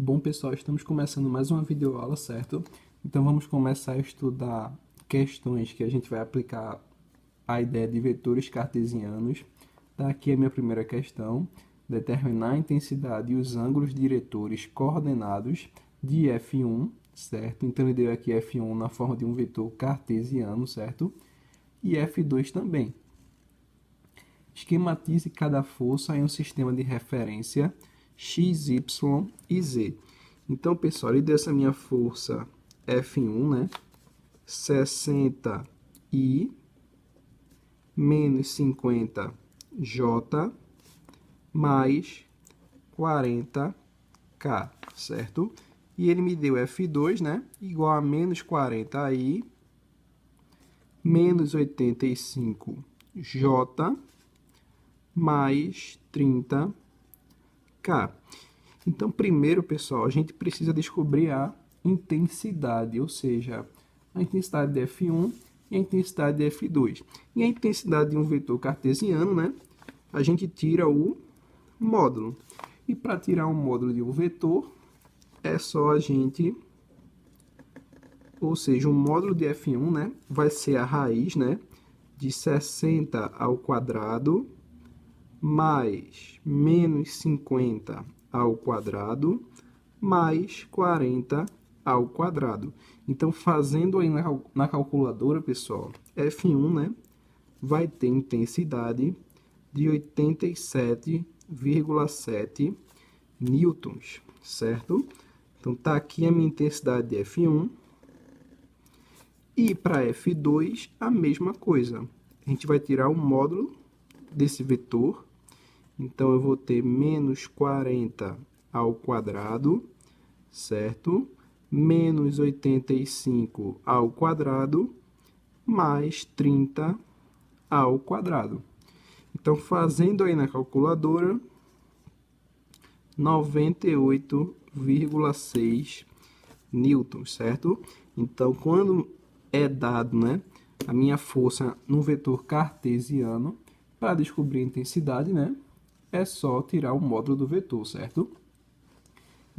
Bom, pessoal, estamos começando mais uma videoaula, certo? Então, vamos começar a estudar questões que a gente vai aplicar a ideia de vetores cartesianos. Tá aqui a minha primeira questão. Determinar a intensidade e os ângulos diretores coordenados de F1, certo? Então, ele deu aqui F1 na forma de um vetor cartesiano, certo? E F2 também. Esquematize cada força em um sistema de referência x, y e z. Então, pessoal, ele deu essa minha força F1, né? 60I menos 50J mais 40K, certo? E ele me deu F2, né? Igual a menos 40I menos 85J mais 30K. Então, primeiro, pessoal, a gente precisa descobrir a intensidade, ou seja, a intensidade de F1 e a intensidade de F2. E a intensidade de um vetor cartesiano, né? A gente tira o módulo. E para tirar um módulo de um vetor, é só a gente... Ou seja, o módulo de F1, né, vai ser a raiz, né, de 60 ao quadrado mais menos 50 ao quadrado mais 40 ao quadrado. Então, fazendo aí na calculadora, pessoal, F1, né, vai ter intensidade de 87,7 newtons, certo? Então, tá aqui a minha intensidade de F1. E para F2, a mesma coisa. A gente vai tirar o módulo desse vetor. Então, eu vou ter menos 40 ao quadrado, certo? Menos 85 ao quadrado, mais 30 ao quadrado. Então, fazendo aí na calculadora, 98,6 newtons, certo? Então, quando é dado, né, a minha força no vetor cartesiano, para descobrir a intensidade, né, é só tirar o módulo do vetor, certo?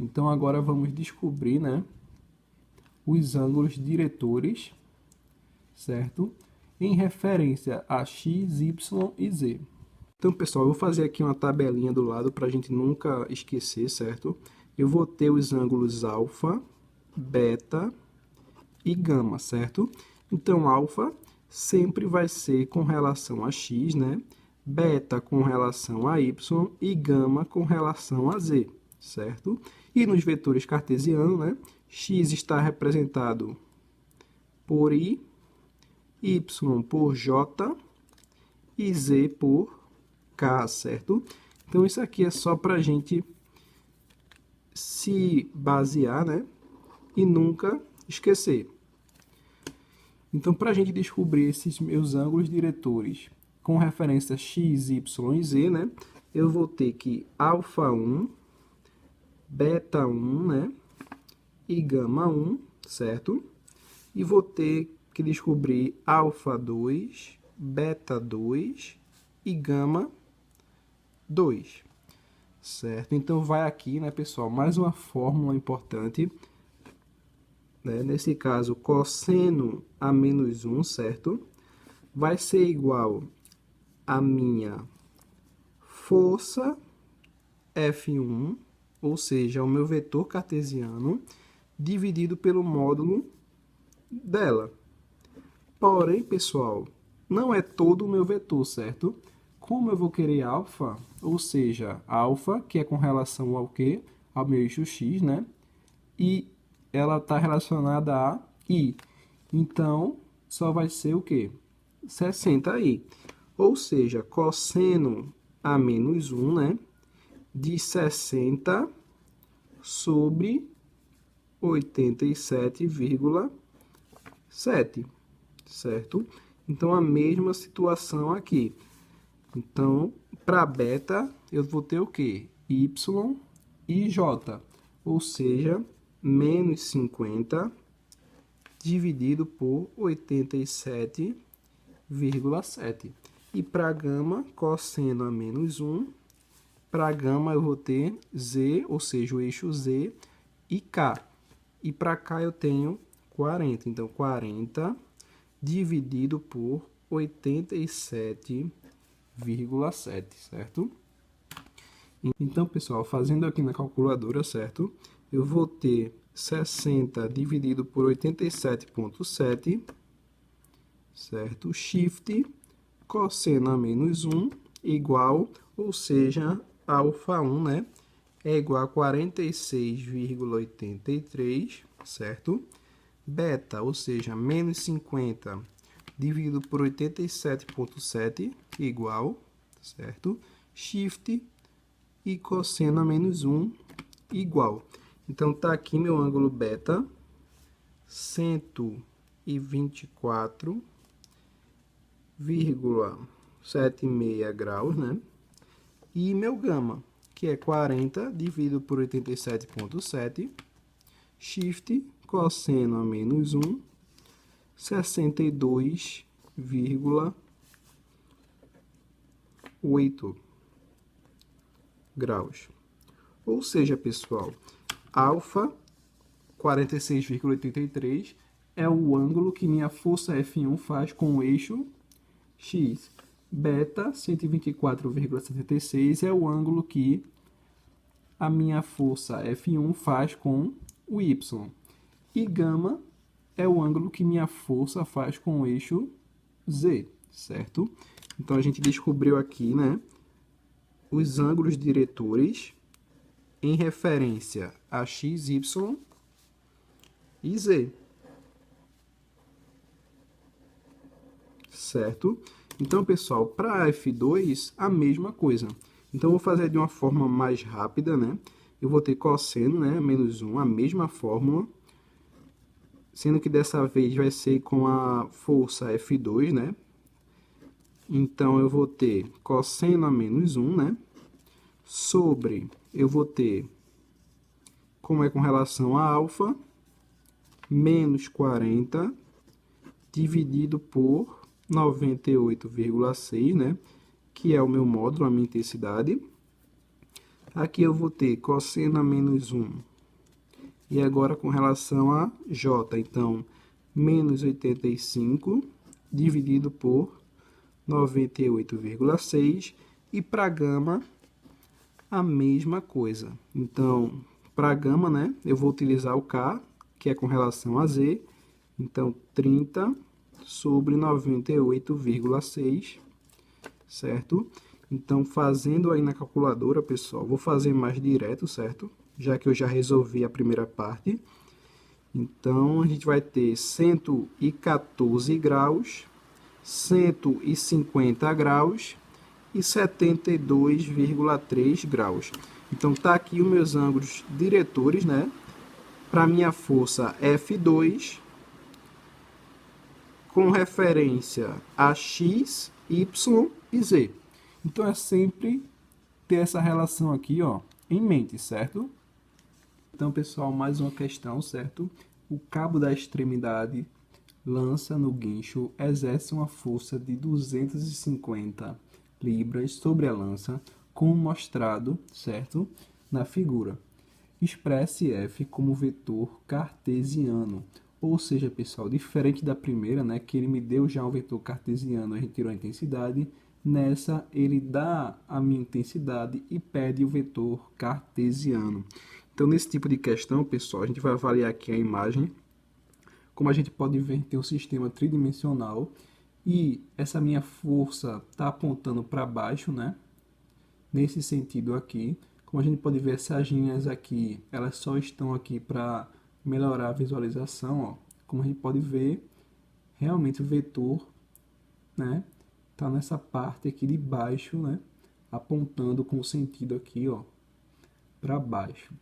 Então, agora vamos descobrir, né, os ângulos diretores, certo? Em referência a x, y e z. Então, pessoal, eu vou fazer aqui uma tabelinha do lado para a gente nunca esquecer, certo? Eu vou ter os ângulos alfa, beta e gama, certo? Então, alfa sempre vai ser com relação a x, né? Beta com relação a y e gama com relação a z, certo? E nos vetores cartesianos, né? X está representado por i, y por j e z por k, certo? Então, isso aqui é só para a gente se basear, né? E nunca esquecer. Então, para a gente descobrir esses meus ângulos diretores com referência x, y e z, né? Eu vou ter que alfa 1, beta 1, né? E gama 1, certo? E vou ter que descobrir alfa 2, beta 2 e gama 2, certo? Então, vai aqui, né, pessoal, mais uma fórmula importante, né? Nesse caso, cosseno a menos 1, certo? Vai ser igual a minha força F1, ou seja, o meu vetor cartesiano, dividido pelo módulo dela. Porém, pessoal, não é todo o meu vetor, certo? Como eu vou querer alfa, ou seja, alfa, que é com relação ao quê? Ao meu eixo x, né? E ela está relacionada a i. Então, só vai ser o quê? 60i. Ou seja, cosseno a menos 1, né? De 60 sobre 87,7, certo? Então, a mesma situação aqui. Então, para beta, eu vou ter o quê? Y e J, ou seja, menos 50 dividido por 87,7. E para gama, cosseno a menos 1. Para gama, eu vou ter Z, ou seja, o eixo Z, e K. E para cá eu tenho 40. Então, 40 dividido por 87,7, certo? Então, pessoal, fazendo aqui na calculadora, certo? Eu vou ter 60 dividido por 87,7, certo? Shift cosseno a menos 1 igual, ou seja, alfa 1, né? É igual a 46,83, certo? Beta, ou seja, menos 50 dividido por 87,7 igual, certo? Shift e cosseno a menos 1 igual. Então, tá aqui meu ângulo beta, 124,76 graus, né? E meu gama, que é 40 dividido por 87,7, shift, cosseno a menos 1, 62,8 graus. Ou seja, pessoal, alfa 46,83 é o ângulo que minha força F1 faz com o eixo X. Beta 124,76 é o ângulo que a minha força F1 faz com o Y. E gama é o ângulo que minha força faz com o eixo Z, certo? Então, a gente descobriu aqui, né, os ângulos diretores em referência a X, Y e Z, certo? Então, pessoal, para F2, a mesma coisa. Então, eu vou fazer de uma forma mais rápida, né? Eu vou ter cosseno, né, menos 1, a mesma fórmula, sendo que dessa vez vai ser com a força F2, né? Então, eu vou ter cosseno a menos 1, né? Sobre, eu vou ter, como é com relação a alfa, menos 40 dividido por 98,6, né? Que é o meu módulo, a minha intensidade. Aqui eu vou ter cosseno a menos 1. E agora com relação a J, então, menos 85 dividido por 98,6. E para gama, a mesma coisa. Então, para gama, né, eu vou utilizar o K, que é com relação a Z. Então, 30 sobre 98,6, certo? Então, fazendo aí na calculadora, pessoal, vou fazer mais direto, certo? Já que eu já resolvi a primeira parte. Então, a gente vai ter 114 graus, 150 graus e 72,3 graus. Então, tá aqui os meus ângulos diretores, né? Para minha força F2, com referência a X, Y e Z. Então, é sempre ter essa relação aqui, ó, em mente, certo? Então, pessoal, mais uma questão, certo? O cabo da extremidade lança no guincho exerce uma força de 250 libras sobre a lança, como mostrado, certo? Na figura. Expresse F como vetor cartesiano. Ou seja, pessoal, diferente da primeira, né, que ele me deu já um vetor cartesiano, a gente tirou a intensidade. Nessa, ele dá a minha intensidade e pede o vetor cartesiano. Então, nesse tipo de questão, pessoal, a gente vai avaliar aqui a imagem. Como a gente pode ver, tem um sistema tridimensional e essa minha força está apontando para baixo, né? Nesse sentido aqui. Como a gente pode ver, essas linhas aqui, elas só estão aqui para melhorar a visualização, ó. Como a gente pode ver, realmente o vetor, né, tá nessa parte aqui de baixo, né, apontando com o sentido aqui, ó, para baixo.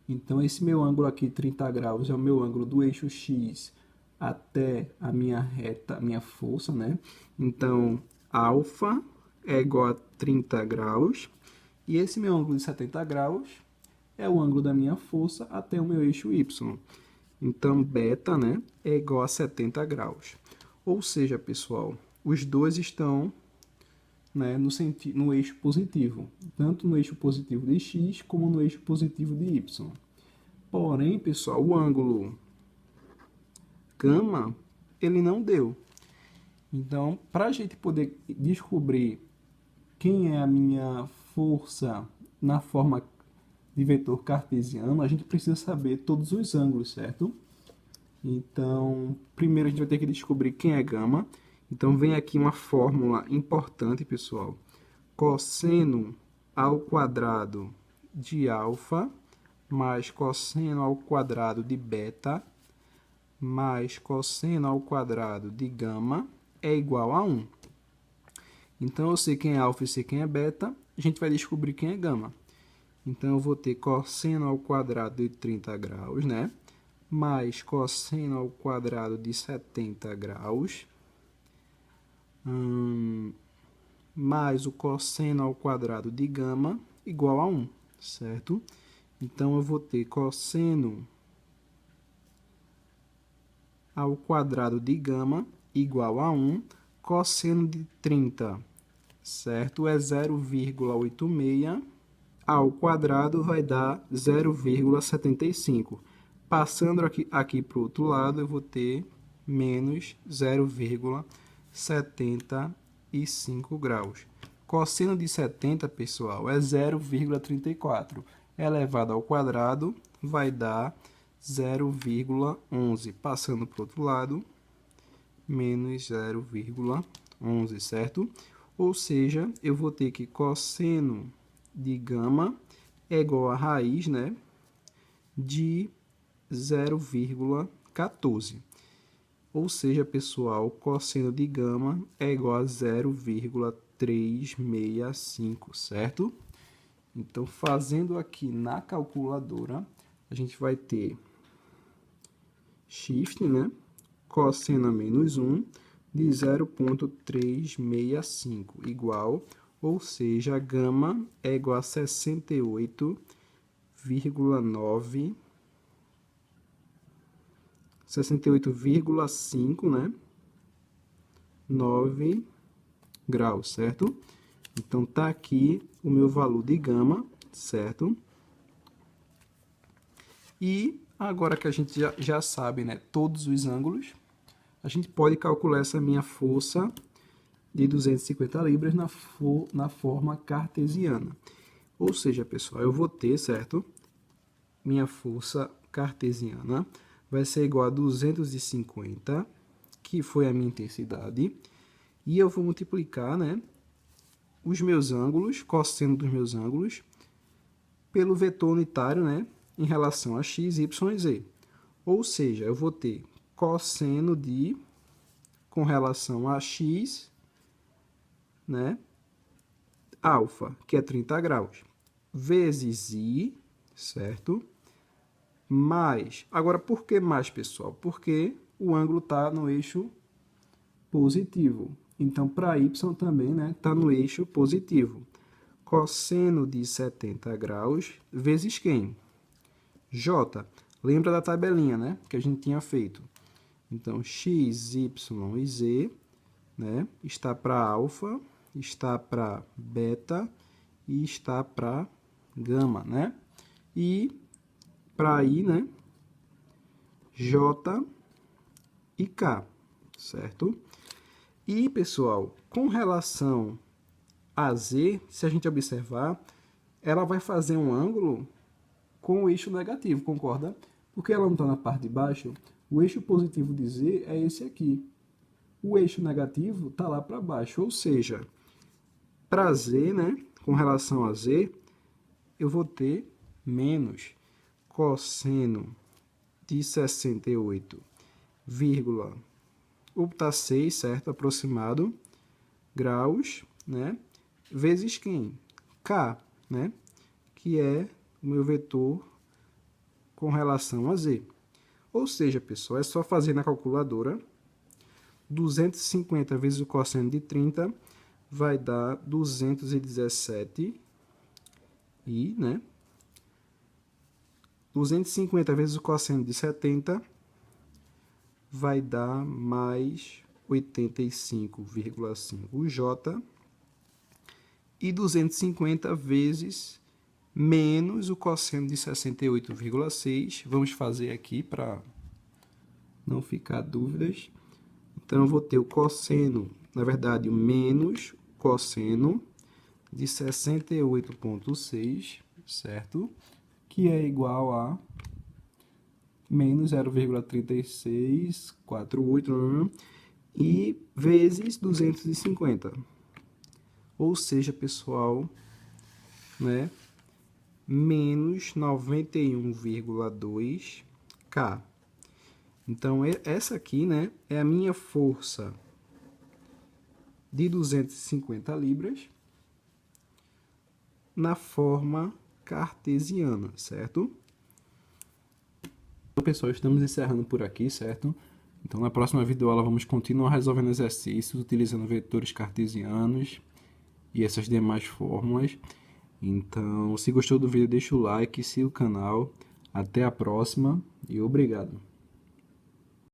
Então, esse meu ângulo aqui, 30 graus, é o meu ângulo do eixo X até a minha reta, a minha força, né? Então, alfa é igual a 30 graus. E esse meu ângulo de 70 graus é o ângulo da minha força até o meu eixo Y. Então, beta, né, é igual a 70 graus. Ou seja, pessoal, os dois estão, né, no eixo positivo. Tanto no eixo positivo de X, como no eixo positivo de Y. Porém, pessoal, o ângulo gama, ele não deu. Então, para a gente poder descobrir quem é a minha força na forma de vetor cartesiano, a gente precisa saber todos os ângulos, certo? Então, primeiro a gente vai ter que descobrir quem é gama. Então, vem aqui uma fórmula importante, pessoal. Cosseno ao quadrado de alfa mais cosseno ao quadrado de beta mais cosseno ao quadrado de gama é igual a 1. Então, eu sei quem é alfa e sei quem é beta, a gente vai descobrir quem é gama. Então, eu vou ter cosseno ao quadrado de 30 graus, né? Mais cosseno ao quadrado de 70 graus, mais o cosseno ao quadrado de gama, igual a 1, certo? Então, eu vou ter cosseno ao quadrado de gama igual a 1, cosseno de 30, certo? É 0,86, ao quadrado vai dar 0,75. Passando aqui para o outro lado, eu vou ter menos 0,75 graus. Cosseno de 70, pessoal, é 0,34. Elevado ao quadrado vai dar 0,11. Passando para o outro lado, menos 0,11, certo? Ou seja, eu vou ter que cosseno de gama é igual a raiz, né, de 0,14. Ou seja, pessoal, cosseno de gama é igual a 0,365, certo? Então, fazendo aqui na calculadora, a gente vai ter shift, né, cosseno a menos 1 de 0,365 igual, ou seja, a gama é igual a 68,9, 68,5, né? 9 graus, certo? Então, tá aqui o meu valor de gama, certo? E agora que a gente já sabe, né, todos os ângulos, a gente pode calcular essa minha força de 250 libras na forma cartesiana. Ou seja, pessoal, eu vou ter, certo? Minha força cartesiana vai ser igual a 250, que foi a minha intensidade, e eu vou multiplicar, né, os meus ângulos, cosseno dos meus ângulos, pelo vetor unitário, né, em relação a x, y e z. Ou seja, eu vou ter cosseno de, com relação a x, né, alfa, que é 30 graus, vezes i, certo? Mais, agora por que mais, pessoal? Porque o ângulo está no eixo positivo. Então, para y também, né, está no eixo positivo. Cosseno de 70 graus vezes quem? J. Lembra da tabelinha, né, que a gente tinha feito. Então, x, y e z, né, está para alfa, está para beta e está para gama, né? E para I, né, J e K, certo? E, pessoal, com relação a Z, se a gente observar, ela vai fazer um ângulo com o eixo negativo, concorda? Porque ela não está na parte de baixo, o eixo positivo de Z é esse aqui. O eixo negativo está lá para baixo, ou seja, para Z, né, com relação a Z, eu vou ter menos cosseno de 68, tá 6, certo? Aproximado, graus, né? Vezes quem? K, né? Que é o meu vetor com relação a Z. Ou seja, pessoal, é só fazer na calculadora. 250 vezes o cosseno de 30 vai dar 217 e, né? 250 vezes o cosseno de 70 vai dar mais 85,5 J. E 250 vezes menos o cosseno de 68,6. Vamos fazer aqui para não ficar dúvidas. Então, eu vou ter o cosseno, na verdade, o menos cosseno de 68,6, certo? Que é igual a menos 0,3648 e vezes 250. Ou seja, pessoal, né, menos 91,2 K. Então, essa aqui, né, é a minha força de 250 libras na forma cartesiana, certo? Então, pessoal, estamos encerrando por aqui, certo? Então, na próxima videoaula vamos continuar resolvendo exercícios utilizando vetores cartesianos e essas demais fórmulas. Então, se gostou do vídeo, deixa o like, siga o canal. Até a próxima e obrigado!